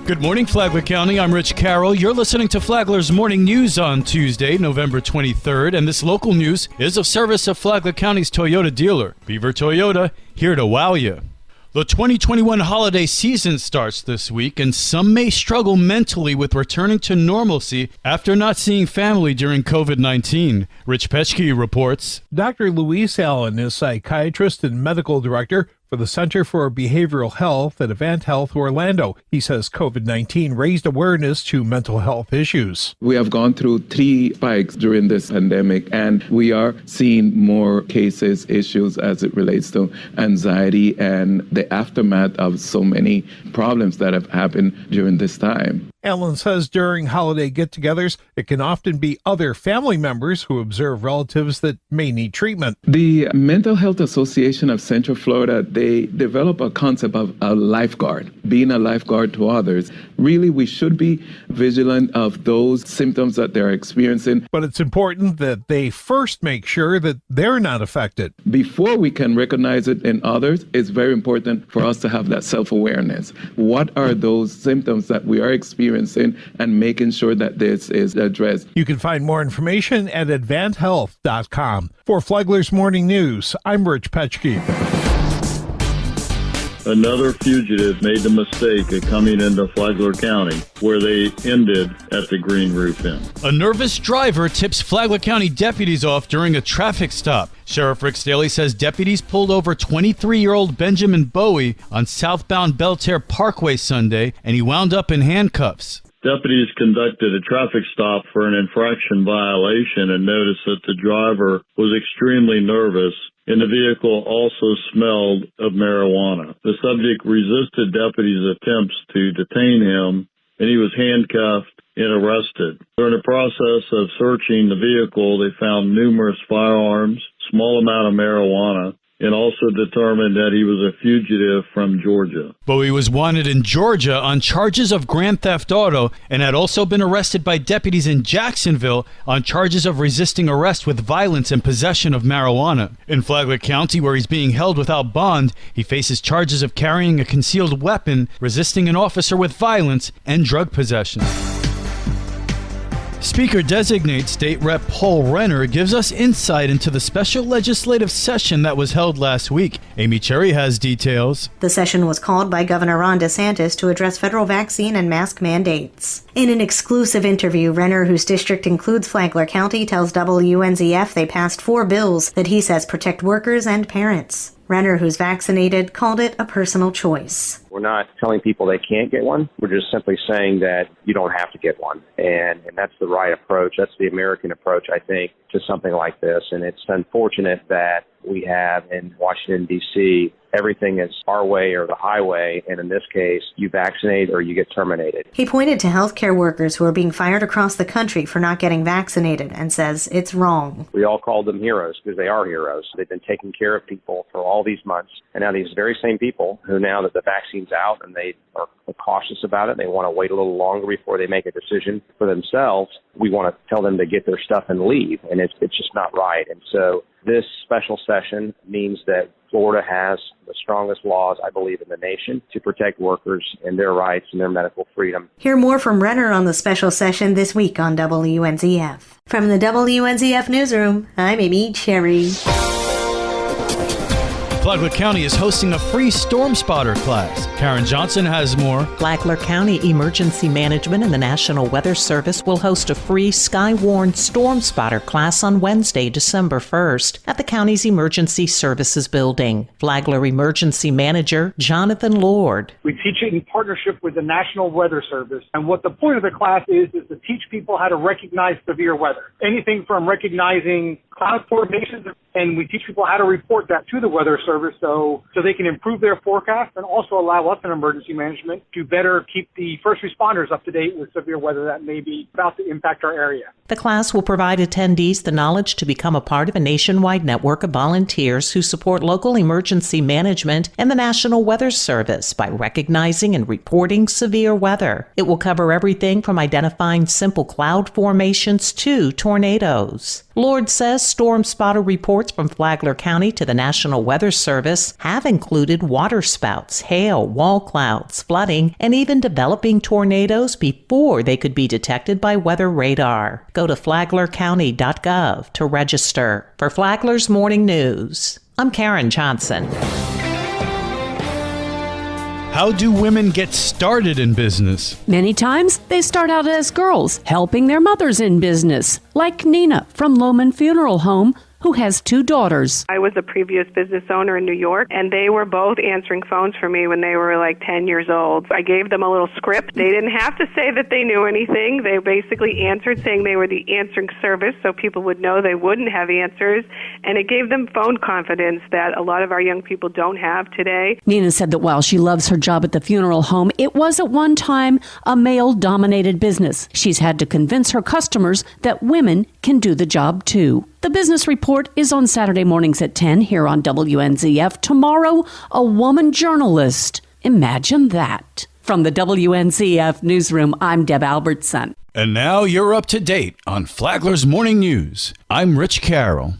Good morning, Flagler County. I'm Rich Carroll. You're listening to Flagler's Morning News on Tuesday, November 23rd, and this local news is a service of Flagler County's Toyota dealer, Beaver Toyota, here to wow you. The 2021 holiday season starts this week, and some may struggle mentally with returning to normalcy after not seeing family during COVID-19. Rich Petschke reports. Dr. Louise Allen is psychiatrist and medical director for the Center for Behavioral Health at Advent Health Orlando. He says COVID-19 raised awareness to mental health issues. We have gone through 3 spikes during this pandemic, and we are seeing more cases, issues as it relates to anxiety and the aftermath of so many problems that have happened during this time. Allen says during holiday get-togethers, it can often be other family members who observe relatives that may need treatment. The Mental Health Association of Central Florida, they develop a concept of a lifeguard, being a lifeguard to others. Really, we should be vigilant of those symptoms that they're experiencing. But it's important that they first make sure that they're not affected. Before we can recognize it in others, it's very important for us to have that self-awareness. What are those symptoms that we are experiencing, and making sure that this is addressed. You can find more information at advanthealth.com. For Flagler's Morning News, I'm Rich Petschke. Another fugitive made the mistake of coming into Flagler County, where they ended at the Green Roof Inn. A nervous driver tips Flagler County deputies off during a traffic stop. Sheriff Rick Staley says deputies pulled over 23-year-old Benjamin Bowie on southbound Belterre Parkway Sunday, and he wound up in handcuffs. Deputies conducted a traffic stop for an infraction violation and noticed that the driver was extremely nervous, and the vehicle also smelled of marijuana. The subject resisted deputies' attempts to detain him, and he was handcuffed and arrested. During the process of searching the vehicle, they found numerous firearms, small amount of marijuana, and also determined that he was a fugitive from Georgia. Bowie was wanted in Georgia on charges of grand theft auto and had also been arrested by deputies in Jacksonville on charges of resisting arrest with violence and possession of marijuana. In Flagler County, where he's being held without bond, he faces charges of carrying a concealed weapon, resisting an officer with violence, and drug possession. Speaker-designate State Rep Paul Renner gives us insight into the special legislative session that was held last week. Amy Cherry has details. The session was called by Governor Ron DeSantis to address federal vaccine and mask mandates. In an exclusive interview, Renner, whose district includes Flagler County, tells WNZF they passed 4 bills that he says protect workers and parents. Renner, who's vaccinated, called it a personal choice. We're not telling people they can't get one. We're just simply saying that you don't have to get one. And that's the right approach. That's the American approach, I think, to something like this. And it's unfortunate that we have in Washington, D.C., everything is our way or the highway, and in this case, you vaccinate or you get terminated. He pointed to healthcare workers who are being fired across the country for not getting vaccinated and says it's wrong. We all called them heroes because they are heroes. They've been taking care of people for all these months, and now these very same people who now that the vaccine's out and they are cautious about it, they want to wait a little longer before they make a decision for themselves, we want to tell them to get their stuff and leave, and it's just not right. And so this special session means that Florida has the strongest laws, I believe, in the nation to protect workers and their rights and their medical freedom. Hear more from Renner on the special session this week on WNZF. From the WNZF Newsroom, I'm Amy Cherry. Flagler County is hosting a free storm spotter class. Karen Johnson has more. Flagler County Emergency Management and the National Weather Service will host a free Skywarn Storm Spotter class on Wednesday, December 1st at the county's Emergency Services Building. Flagler Emergency Manager Jonathan Lord. We teach it in partnership with the National Weather Service. And what the point of the class is to teach people how to recognize severe weather. Anything from recognizing cloud formations, and we teach people how to report that to the Weather Service so they can improve their forecast and also allow us in emergency management to better keep the first responders up to date with severe weather that may be about to impact our area. The class will provide attendees the knowledge to become a part of a nationwide network of volunteers who support local emergency management and the National Weather Service by recognizing and reporting severe weather. It will cover everything from identifying simple cloud formations to tornadoes. Lord says storm spotter reports from Flagler County to the National Weather Service have included water spouts, hail, wall clouds, flooding, and even developing tornadoes before they could be detected by weather radar. Go to flaglercounty.gov to register. For Flagler's Morning News, I'm Karen Johnson. How do women get started in business? Many times, they start out as girls, helping their mothers in business, like Nina from Lohman Funeral Home, who has 2 daughters. I was a previous business owner in New York, and they were both answering phones for me when they were like 10 years old. I gave them a little script. They didn't have to say that they knew anything. They basically answered saying they were the answering service, so people would know they wouldn't have answers, and it gave them phone confidence that a lot of our young people don't have today. Nina said that while she loves her job at the funeral home, it was at one time a male-dominated business. She's had to convince her customers that women can do the job too. The Business Report is on Saturday mornings at 10 here on WNZF. Tomorrow, a woman journalist. Imagine that. From the WNZF Newsroom, I'm Deb Albertson. And now you're up to date on Flagler's Morning News. I'm Rich Carroll.